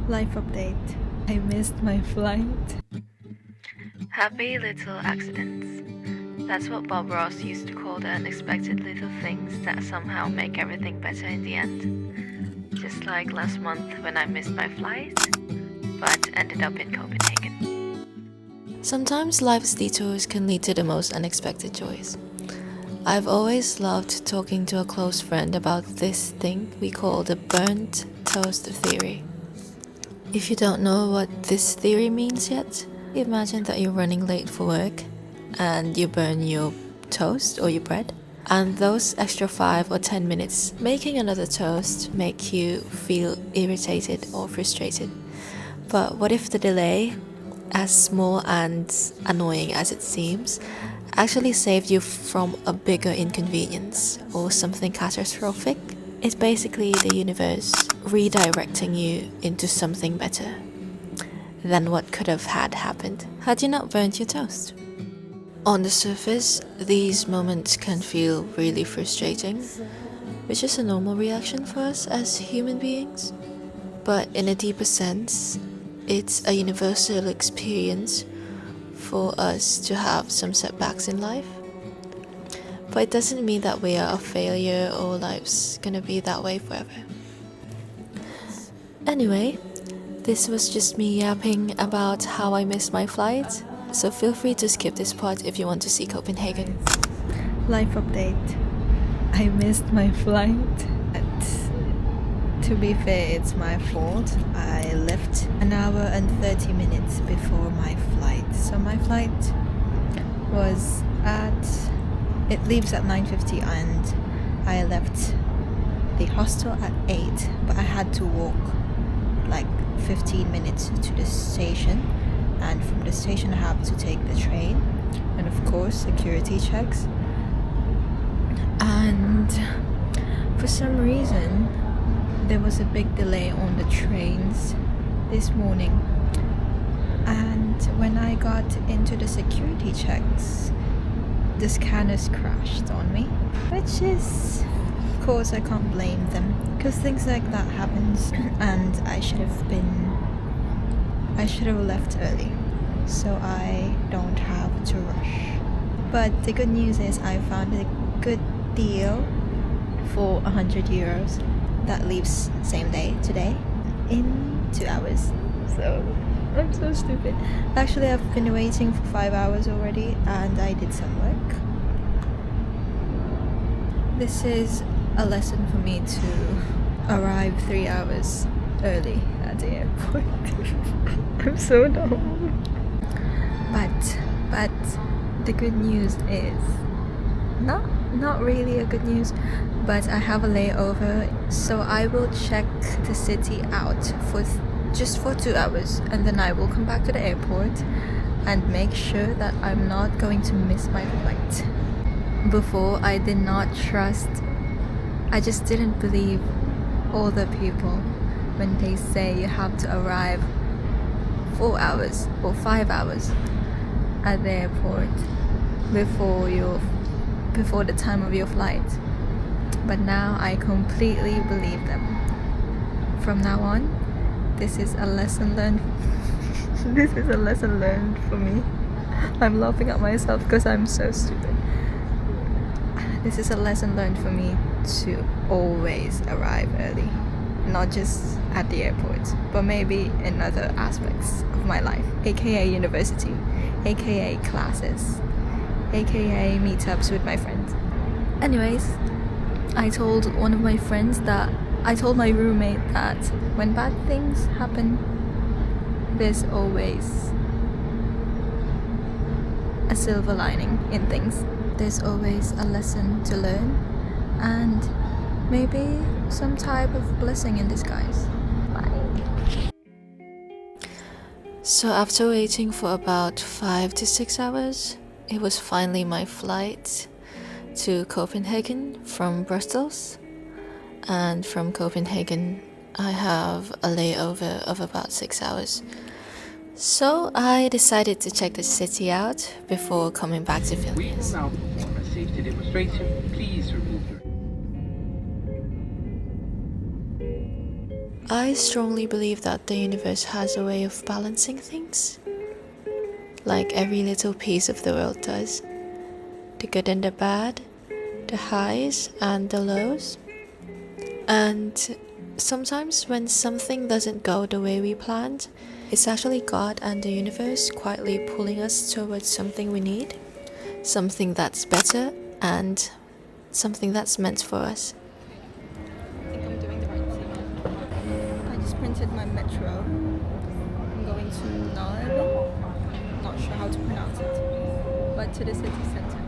Life update. I missed my flight. Happy little accidents. That's what Bob Ross used to call the unexpected little things that somehow make everything better in the end. Just like last month when I missed my flight, but ended up in Copenhagen. Sometimes life's detours can lead to the most unexpected joys. I've always loved talking to a close friend about this thing we call the burnt toast theory. If you don't know what this theory means yet, imagine that you're running late for work and you burn your toast or your bread, and those extra 5 or 10 minutes making another toast make you feel irritated or frustrated. But what if the delay, as small and annoying as it seems, actually saved you from a bigger inconvenience or something catastrophic? It's basically the universe redirecting you into something better than what could have happened had you not burnt your toast. On the surface, these moments can feel really frustrating, which is a normal reaction for us as human beings. But in a deeper sense, it's a universal experience for us to have some setbacks in life. But it doesn't mean that we are a failure or life's gonna be that way forever. Anyway, this was just me yapping about how I missed my flight, so feel free to skip this part if you want to see Copenhagen. Life update. I missed my flight. To be fair, it's my fault. I left an hour and 30 minutes before my flight. So my flight was it leaves at 9:50 and I left the hostel at 8, but I had to walk like 15 minutes to the station, and from the station I have to take the train, and of course security checks. And for some reason there was a big delay on the trains this morning, and when I got into the security checks, the scanners crashed on me, which is, of course, I can't blame them, because things like that happens, and I should have left early so I don't have to rush. But the good news is I found a good deal for €100 that leaves same day today in 2 hours. So I'm so stupid. Actually, I've been waiting for 5 hours already, and I did some work. This is a lesson for me to arrive 3 hours early at the airport. I'm so dumb. But the good news is not really a good news, but I have a layover, so I will check the city out just for 2 hours, and then I will come back to the airport and make sure that I'm not going to miss my flight. Before, I did not trust, I just didn't believe all the people when they say you have to arrive 4 hours or 5 hours at the airport before the time of your flight. But now I completely believe them. From now on, this is a lesson learned. This is a lesson learned for me. I'm laughing at myself because I'm so stupid. This is a lesson learned for me to always arrive early. Not just at the airport, but maybe in other aspects of my life, aka university, aka classes, aka meetups with my friends. Anyways, I told my roommate that when bad things happen, there's always a silver lining in things. There's always a lesson to learn, and maybe some type of blessing in disguise. Bye. So after waiting for about 5 to 6 hours, it was finally my flight to Copenhagen from Brussels, and from Copenhagen I have a layover of about 6 hours. So I decided to check the city out before coming back to Vilnius. We will now perform a safety demonstration. Please remove your... I strongly believe that the universe has a way of balancing things, like every little piece of the world does. The good and the bad, the highs and the lows. And sometimes when something doesn't go the way we planned, it's actually God and the universe quietly pulling us towards something we need, something that's better, and something that's meant for us. I think I'm doing the right thing. I just printed my metro. I'm going to Nod. Not sure how to pronounce it, but to the city center.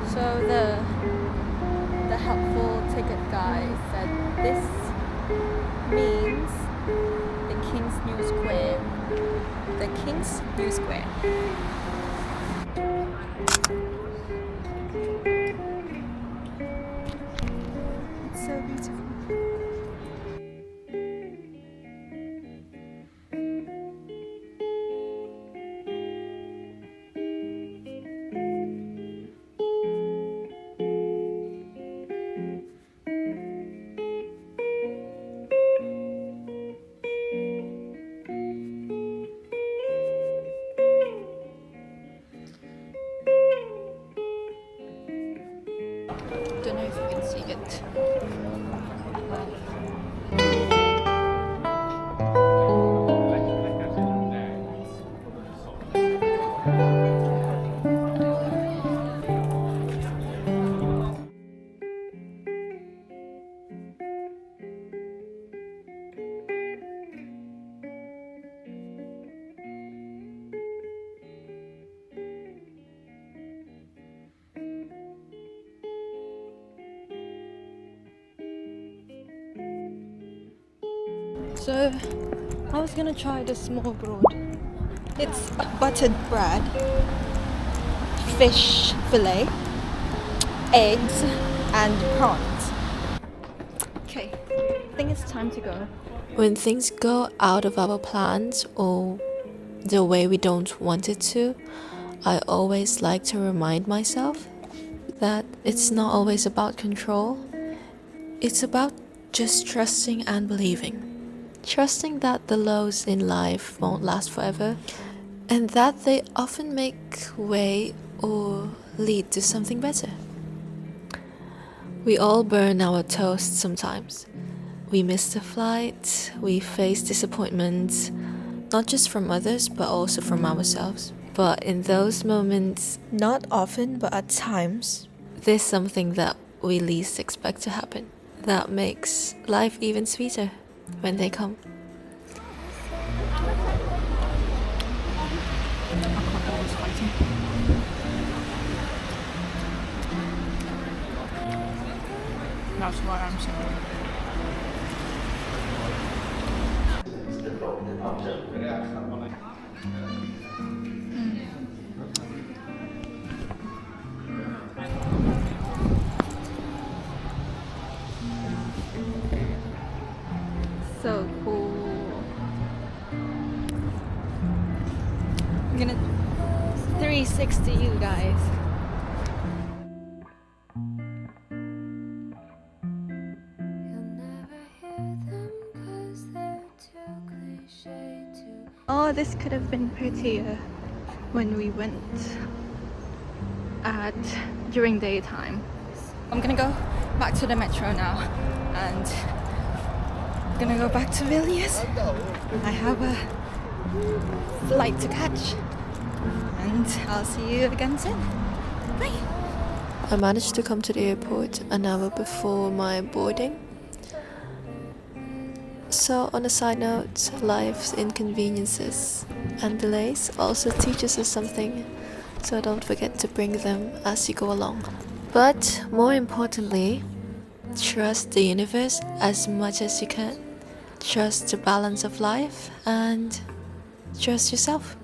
So the helpful ticket guy said this means the King's New Square. The King's New Square. It's so beautiful. Don't know if you can see it. So I was gonna try the small broad. It's buttered bread, fish fillet, eggs, and prawns. Okay, I think it's time to go. When things go out of our plans or the way we don't want it to, I always like to remind myself that it's not always about control. It's about just trusting and believing. Trusting that the lows in life won't last forever, and that they often make way or lead to something better. We all burn our toast sometimes. We miss the flight, we face disappointments, not just from others, but also from ourselves. But in those moments, not often, but at times, there's something that we least expect to happen that makes life even sweeter when they come. That's what I'm saying. So cool. I'm gonna 360 you guys. Oh, this could have been prettier when we went during daytime. I'm gonna go back to the metro now and I'm gonna go back to Vilnius. I have a flight to catch and I'll see you again soon. Bye! I managed to come to the airport an hour before my boarding. So, on a side note, life's inconveniences and delays also teaches us something, so don't forget to bring them as you go along. But more importantly, trust the universe as much as you can. Trust the balance of life and trust yourself.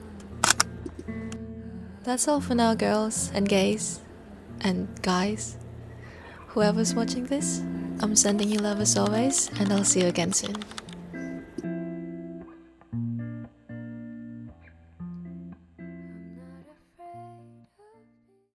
That's all for now, girls and gays and guys. Whoever's watching this, I'm sending you love as always, and I'll see you again soon.